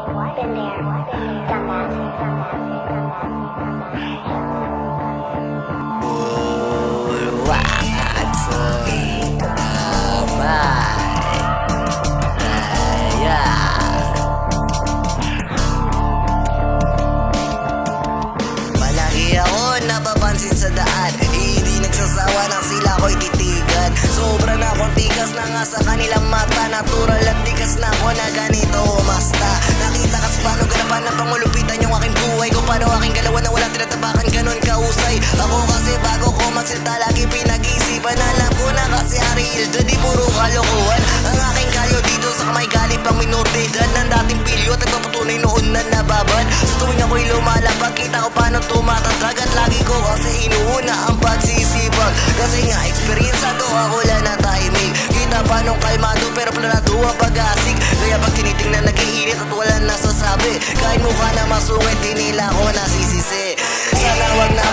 Been there, done that, done that, done Palagi ako napapansin sa daan, hindi nagsasawa nang sila ko'y titigan. Sobra na akong tikas na nga sa kanilang mata, natural at tikas na ako na ganito umasta. Nakita kasi paano ganapan ng pangulupitan yung aking buhay ko, paano aking galawan na walang tinatabakan ganun kausay. Ako kasi bago ko magsalita lagi pinag-isipan, alam ko na kasi Ari Hilda di puro kalokohan. Ang aking kalyo dito sa kamay galing pang minor de edad ng dating pilyo at nagpapatunay noon na nababad. Sa tuwing ako'y lumalabag, kita ko paano tumatatrag at lagi ko kasi inuuna ang pagsisipag. Kasi nga experience to ako lang na timing, kita paano kalmado pero planado ang pag-asik. Kaya pag tinitingnan nag-iinit at wala nasasabi, kahit mukha na masungit di nila ako nasisisi. Sana wag na